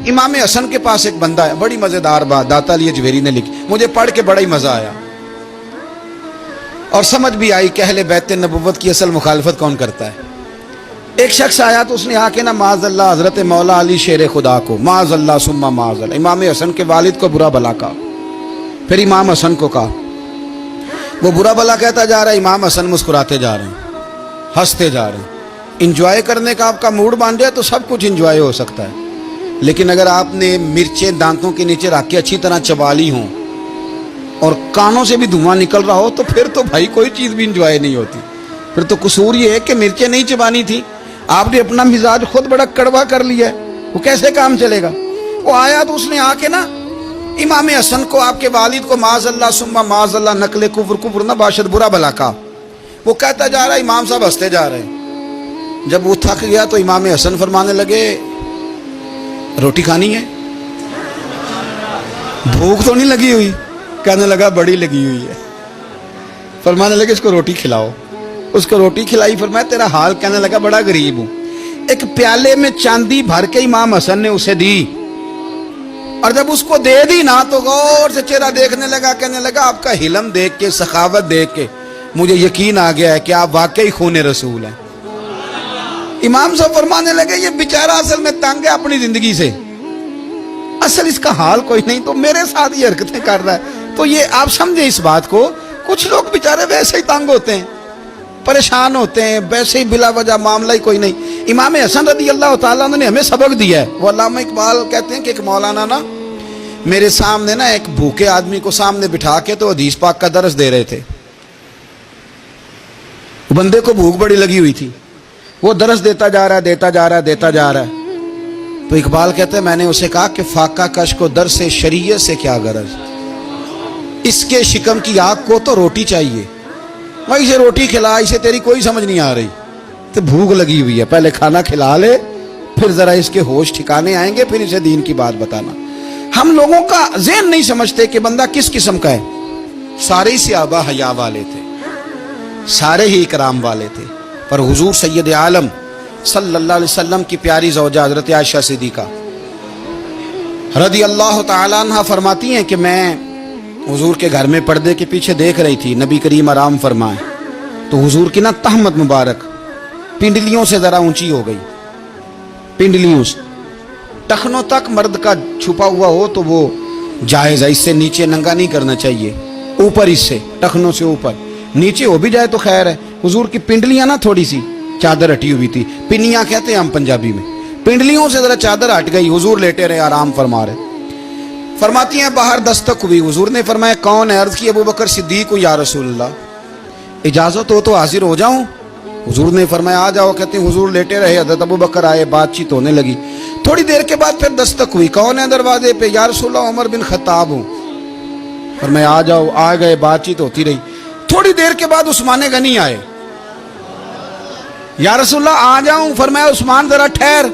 امام حسن کے پاس ایک بندہ ہے، بڑی مزیدار بات داتا علی اجویری نے لکھی، مجھے پڑھ کے بڑا ہی مزہ آیا اور سمجھ بھی آئی کہ اہل بیت نبوت کی اصل مخالفت کون کرتا ہے۔ ایک شخص آیا تو اس نے آ کے نا معاذ اللہ حضرت مولا علی شیر خدا کو، معاذ اللہ ثم معاذ اللہ، امام حسن کے والد کو برا بلا کہا، پھر امام حسن کو کہا، وہ برا بلا کہتا جا رہا ہے، امام حسن مسکراتے جا رہے ہیں، ہنستے جا رہے ہیں۔ انجوائے کرنے کا آپ کا موڈ بن جائے تو سب کچھ انجوائے ہو سکتا ہے، لیکن اگر آپ نے مرچیں دانتوں کے نیچے رکھ کے اچھی طرح چبا لی ہوں اور کانوں سے بھی دھواں نکل رہا ہو تو پھر تو بھائی کوئی چیز بھی انجوائے نہیں ہوتی۔ پھر تو قصور یہ ہے کہ مرچیں نہیں چبانی تھی، آپ نے اپنا مزاج خود بڑا کڑوا کر لیا ہے، وہ کیسے کام چلے گا؟ وہ آیا تو اس نے آ کے نا امام حسن کو، آپ کے والد کو معاذ اللہ ثم معاذ اللہ نقل کفر نہ باشد برا بلا کہا۔ وہ کہتا جا رہا ہے، امام صاحب ہنستے جا رہے ہیں۔ جب وہ تھک گیا تو امام حسن فرمانے لگے، روٹی کھانی ہے؟ بھوک تو نہیں لگی ہوئی؟ کہنے لگا بڑی لگی ہوئی ہے۔ فرمانے لگے اس کو روٹی کھلاؤ۔ اس کو روٹی کھلائی، فرمایا تیرا حال؟ کہنے لگا بڑا غریب ہوں۔ ایک پیالے میں چاندی بھر کے امام حسن نے اسے دی، اور جب اس کو دے دی نا تو غور سے چہرہ دیکھنے لگا، کہنے لگا آپ کا حلم دیکھ کے، سخاوت دیکھ کے مجھے یقین آ گیا ہے کہ آپ واقعی خون رسول ہیں۔ امام صاحب فرمانے لگے یہ بیچارہ اصل میں تنگ ہے اپنی زندگی سے، اصل اس کا حال کوئی نہیں تو میرے ساتھ یہ حرکتیں کر رہا ہے۔ تو یہ آپ سمجھیں اس بات کو، کچھ لوگ بیچارے ویسے ہی تنگ ہوتے ہیں، پریشان ہوتے ہیں، ویسے ہی بلا وجہ معاملہ ہی کوئی نہیں۔ امام حسن رضی اللہ تعالیٰ عنہ نے ہمیں سبق دیا ہے۔ وہ علامہ اقبال کہتے ہیں کہ ایک مولانا نا میرے سامنے نا ایک بھوکے آدمی کو سامنے بٹھا کے تو حدیث پاک کا درس دے رہے تھے۔ بندے کو بھوک بڑی لگی ہوئی تھی، وہ درس دیتا جا رہا ہے۔ تو اقبال کہتے ہیں میں نے اسے کہا کہ فاقہ کش کو درس شریعت سے کیا غرض، اس کے شکم کی آگ کو تو روٹی چاہیے، بھائی اسے روٹی کھلا، اسے تیری کوئی سمجھ نہیں آ رہی، تو بھوک لگی ہوئی ہے، پہلے کھانا کھلا لے، پھر ذرا اس کے ہوش ٹھکانے آئیں گے، پھر اسے دین کی بات بتانا۔ ہم لوگوں کا ذہن نہیں سمجھتے کہ بندہ کس قسم کا ہے۔ سارے ہی صحابہ حیا والے تھے، سارے ہی اکرام والے تھے، پر حضور سید عالم صلی اللہ علیہ وسلم کی پیاری زوجہ حضرت عائشہ صدیقہ رضی اللہ تعالیٰ عنہ فرماتی ہیں کہ میں حضور کے گھر میں پردے کے پیچھے دیکھ رہی تھی، نبی کریم آرام فرمائے تو حضور کی نا تہمت مبارک پنڈلیوں سے ذرا اونچی ہو گئی، پنڈلیوں سے ٹخنوں تک مرد کا چھپا ہوا ہو تو وہ جائز ہے، اس سے نیچے ننگا نہیں کرنا چاہیے، اوپر اس سے ٹخنوں سے اوپر، نیچے ہو بھی جائے تو خیر ہے۔ حضور کی پنڈلیاں نا تھوڑی سی چادر ہٹی ہوئی تھی، پنیاں کہتے ہیں ہم پنجابی میں، پنڈلیوں سے ذرا چادر ہٹ گئی، حضور لیٹے رہے، آرام فرما رہے۔ فرماتی ہیں باہر دستک ہوئی، حضور نے فرمایا کون ہے؟ عرض کی ابو بکر صدیق یا رسول اللہ، اجازت ہو تو حاضر ہو جاؤں؟ حضور نے فرمایا آ جاؤ۔ کہتے ہیں حضور لیٹے رہے، حضرت ابو بکر آئے، بات چیت ہونے لگی۔ تھوڑی دیر کے بعد پھر دستک ہوئی، کون ہے دروازے پہ؟ یا رسول اللہ عمر بن خطاب ہوں۔ فرمایا آ جاؤ، آ گئے، بات چیت ہوتی رہی۔ تھوڑی دیر کے بعد عثمان غنی آئے، یا رسول اللہ آ جاؤں؟ فرمایا عثمان ذرا ٹھہر۔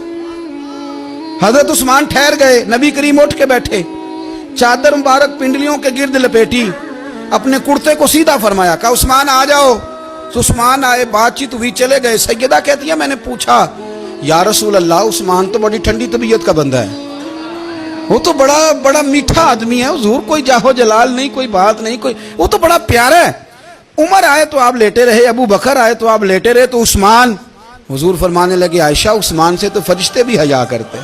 حضرت عثمان ٹھہر گئے، نبی کریم اٹھ کے بیٹھے، چادر مبارک پنڈلیوں کے گرد لپیٹی، اپنے کرتے کو سیدھا فرمایا، کہا عثمان آ جاؤ۔ تو عثمان آئے، بات چیت ہوئی، چلے گئے۔ سیدہ کہتی ہے میں نے پوچھا یا رسول اللہ عثمان تو بڑی ٹھنڈی طبیعت کا بندہ ہے، وہ تو بڑا میٹھا آدمی ہے، حضور کوئی جاہو جلال نہیں، کوئی بات نہیں، کوئی، وہ تو بڑا پیارا ہے۔ عمر آئے تو آپ لیٹے رہے، ابو بکر آئے تو آپ لیٹے رہے، تو عثمان؟ حضور فرمانے لگے عائشہ عثمان سے تو فرشتے بھی حیا کرتے،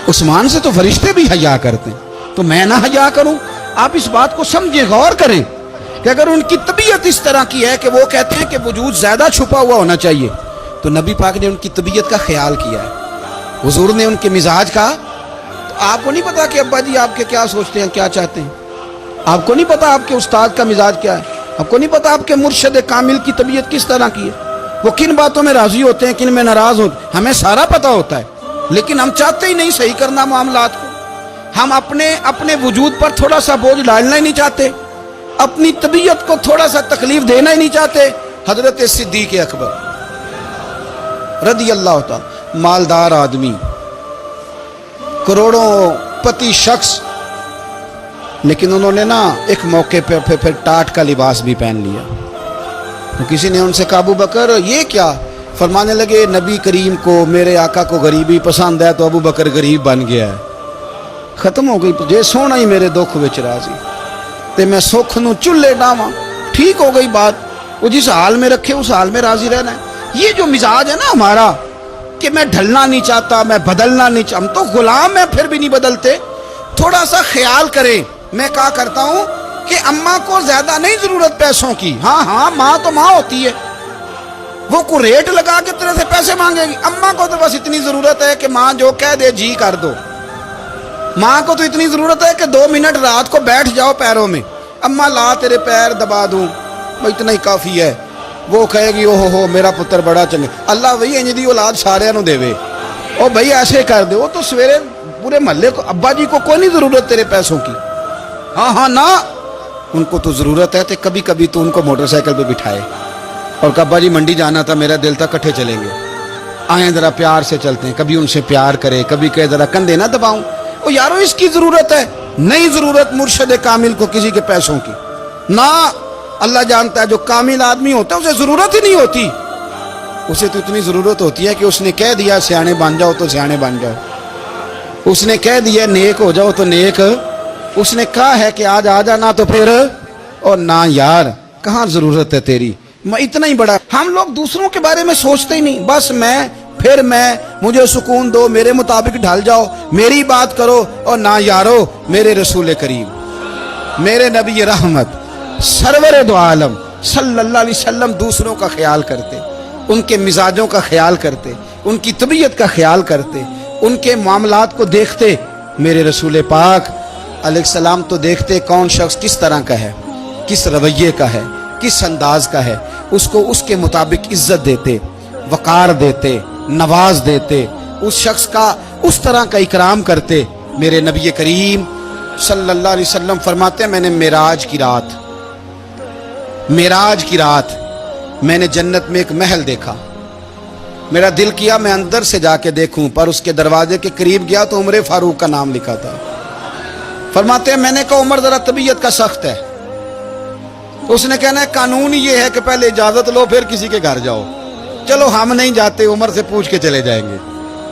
عثمان سے تو فرشتے بھی حیا کرتے، تو میں نہ حیا کروں؟ آپ اس بات کو سمجھیں، غور کریں کہ اگر ان کی طبیعت اس طرح کی ہے کہ وہ کہتے ہیں کہ وجود زیادہ چھپا ہوا ہونا چاہیے، تو نبی پاک نے ان کی طبیعت کا خیال کیا ہے، حضور نے ان کے مزاج کا۔ تو آپ کو نہیں پتا کہ ابا جی آپ کے کیا سوچتے ہیں، کیا چاہتے ہیں؟ آپ کو نہیں پتا آپ کے استاد کا مزاج کیا ہے؟ آپ کو نہیں پتا آپ کے مرشد کامل کی طبیعت کس طرح کی ہے؟ وہ کن باتوں میں راضی ہوتے ہیں، کن میں ناراض ہوتے ہیں، ہمیں سارا پتا ہوتا ہے، لیکن ہم چاہتے ہی نہیں صحیح کرنا معاملات کو۔ ہم اپنے وجود پر تھوڑا سا بوجھ ڈالنا ہی نہیں چاہتے، اپنی طبیعت کو تھوڑا سا تکلیف دینا ہی نہیں چاہتے۔ حضرت صدیق اکبر رضی اللہ تعالی، مالدار آدمی، کروڑوں پتی شخص، لیکن انہوں نے نا ایک موقع پہ ٹاٹ کا لباس بھی پہن لیا۔ تو کسی نے ان سے کہا ابو بکر یہ کیا؟ فرمانے لگے نبی کریم کو میرے آقا کو غریبی پسند ہے تو ابو بکر غریب بن گیا ہے. ختم ہو گئی. جے سونا ہی میرے دکھ وچ راضی تے میں سکھ نو چولے ڈاواں. ٹھیک ہو گئی بات. وہ جس حال میں رکھے اس حال میں راضی رہنا ہے. یہ جو مزاج ہے نا ہمارا کہ میں ڈھلنا نہیں چاہتا, میں بدلنا نہیں چاہتا, ہم تو غلام ہیں پھر بھی نہیں بدلتے. تھوڑا سا خیال کریں. میں کہا کرتا ہوں کہ اماں کو زیادہ نہیں ضرورت پیسوں کی. ہاں ماں تو ماں ہوتی ہے, وہ کو ریٹ لگا کے طرح سے پیسے مانگے گی. اماں کو تو بس اتنی ضرورت ہے کہ ماں جو کہہ دے جی کر دو. ماں کو تو اتنی ضرورت ہے کہ 2 منٹ رات کو بیٹھ جاؤ پیروں میں, اماں لا تیرے پیر دبا دوں, اتنا ہی کافی ہے. وہ کہے گی اوہ ہو میرا پتر بڑا چنگا. اللہ وہی انج دی اولاد سارے نو دے وے. او بھائی ایسے کر دے. وہ تو سویرے پورے محلے کو ابا جی کو کوئی نہیں ضرورت تیرے پیسوں کی. ہاں نا, ان کو تو ضرورت ہے. تو کبھی کبھی تو ان کو موٹر سائیکل پہ بٹھائے اور کہ ابا جی منڈی جانا تھا, میرا دل تھا کٹھے چلیں گے, آئیں ذرا پیار سے چلتے ہیں. کبھی ان سے پیار کرے, کبھی کہے ذرا کندھے نہ دباؤں. او یارو اس کی ضرورت ہے, نہیں ضرورت مرشد کامل کو کسی کے پیسوں کی. نہ, اللہ جانتا ہے جو کامل آدمی ہوتا ہے اسے ضرورت ہی نہیں ہوتی. اسے تو اتنی ضرورت ہوتی ہے کہ اس نے کہہ دیا سیانے بن جاؤ تو سیانے بن جاؤ. اس نے کہہ دیا نیک ہو جاؤ تو نیک. اس نے کہا ہے کہ آج آ جانا تو پھر, اور نہ یار کہاں ضرورت ہے تیری, میں اتنا ہی بڑا. ہم لوگ دوسروں کے بارے میں سوچتے ہی نہیں. بس میں مجھے سکون دو, میرے مطابق ڈھل جاؤ, میری بات کرو. اور نہ یارو, میرے رسول کریم, میرے نبی رحمت سرور دو عالم صلی اللہ علیہ وسلم دوسروں کا خیال کرتے, ان کے مزاجوں کا خیال کرتے, ان کی طبیعت کا خیال کرتے, ان کے معاملات کو دیکھتے. میرے رسول پاک علیہ السلام تو دیکھتے کون شخص کس طرح کا ہے, کس رویے کا ہے, کس انداز کا ہے, اس کو اس کے مطابق عزت دیتے, وقار دیتے, نواز دیتے, اس شخص کا اس طرح کا اکرام کرتے. میرے نبی کریم صلی اللہ علیہ وسلم فرماتے ہیں میں نے معراج کی رات میں نے جنت میں ایک محل دیکھا. میرا دل کیا میں اندر سے جا کے دیکھوں, پر اس کے دروازے کے قریب گیا تو عمر فاروق کا نام لکھا تھا. فرماتے ہیں میں نے کہا عمر ذرا طبیعت کا سخت ہے. اس نے کہنا ہے قانون یہ ہے کہ پہلے اجازت لو پھر کسی کے گھر جاؤ. چلو ہم نہیں جاتے, عمر سے پوچھ کے چلے جائیں گے.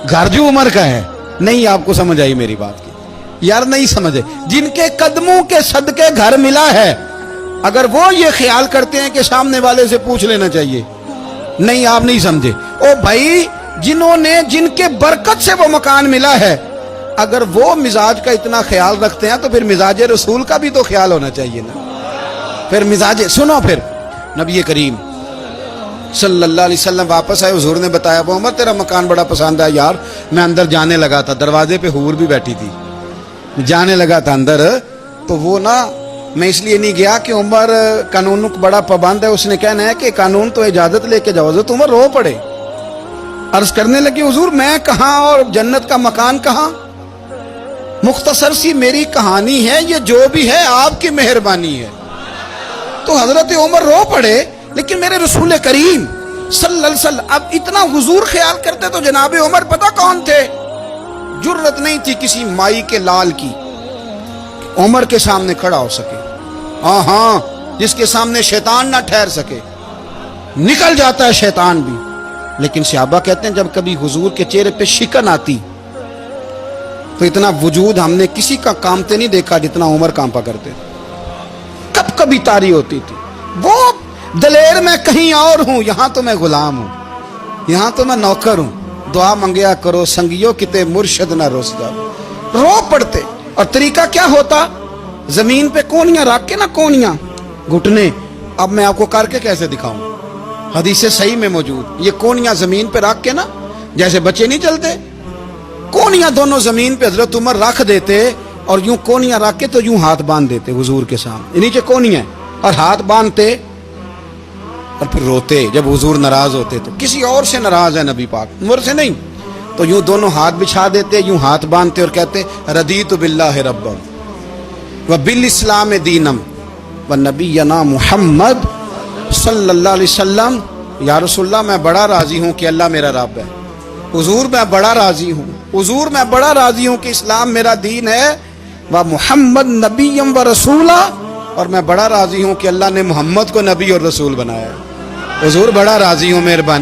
گھر جو عمر کا ہے, نہیں آپ کو سمجھ آئی میری بات کی یار, نہیں سمجھے. جن کے قدموں کے صدقے گھر ملا ہے, اگر وہ یہ خیال کرتے ہیں کہ سامنے والے سے پوچھ لینا چاہیے, نہیں آپ نہیں سمجھے. او بھائی جن کے برکت سے وہ مکان ملا ہے, اگر وہ مزاج کا اتنا خیال رکھتے ہیں تو پھر مزاج رسول کا بھی تو خیال ہونا چاہیے نا. پھر مزاج سنو. پھر نبی کریم صلی اللہ علیہ وسلم واپس آئے, حضور نے بتایا وہ عمر تیرا مکان بڑا پسند ہے یار. میں اندر جانے لگا تھا, دروازے پہ حور بھی بیٹھی تھی, جانے لگا تھا اندر, تو وہ نا میں اس لیے نہیں گیا کہ عمر قانون بڑا پابند ہے. اس نے کہنا ہے کہ قانون تو اجازت لے کے جاؤ. حضرت عمر رو پڑے, عرض کرنے لگے حضور میں کہاں اور جنت کا مکان کہاں. مختصر سی میری کہانی ہے, یہ جو بھی ہے آپ کی مہربانی ہے. تو حضرت عمر رو پڑے. لیکن میرے رسول کریم صلی اللہ علیہ وسلم اب اتنا حضور خیال کرتے تو جناب عمر پتہ کون تھے, جرت نہیں تھی کسی مائی کے لال کی عمر کے سامنے کھڑا ہو سکے. ہاں جس کے سامنے شیطان نہ ٹھہر سکے, نکل جاتا ہے شیطان بھی. لیکن صحابہ کہتے ہیں جب کبھی حضور کے چہرے پہ شکن آتی تو اتنا وجود ہم نے کسی کا کامتے نہیں دیکھا جتنا عمر کانپا کرتے. کب کبھی تاری ہوتی تھی. وہ دلیر میں کہیں اور ہوں, یہاں تو میں غلام ہوں, یہاں تو میں نوکر ہوں. دعا منگیا کرو سنگیو کتے مرشد نہ روس جاؤ. رو پڑتے. اور طریقہ کیا ہوتا, زمین پہ کونیاں رکھ کے نا, کونیاں گھٹنے, اب میں آپ کو کر کے کیسے دکھاؤں, حدیث صحیح میں موجود. یہ کونیاں زمین پہ رکھ کے نا, جیسے بچے نہیں چلتے, کونیاں دونوں زمین پہ حضرت عمر رکھ دیتے اور یوں کونیاں رکھ کے تو یوں ہاتھ باندھ دیتے حضور کے سامنے, نیچے کونیاں اور ہاتھ باندھتے اور پھر روتے. جب حضور ناراض ہوتے تو کسی اور سے ناراض ہے نبی پاک, عمر سے نہیں, تو یوں دونوں ہاتھ بچھا دیتے, یوں ہاتھ باندھتے اور کہتے رضیت باللہ ربا وبالاسلام دینم ونبینا محمد صلی اللہ علیہ وسلم. یا رسول اللہ میں بڑا راضی ہوں کہ اللہ میرا رب ہے. حضور میں بڑا راضی ہوں, حضور میں بڑا راضی ہوں کہ اسلام میرا دین ہے. و محمد نبیم و رسولہ, اور میں بڑا راضی ہوں کہ اللہ نے محمد کو نبی اور رسول بنایا ہے. حضور بڑا راضی ہوں, مہربانی.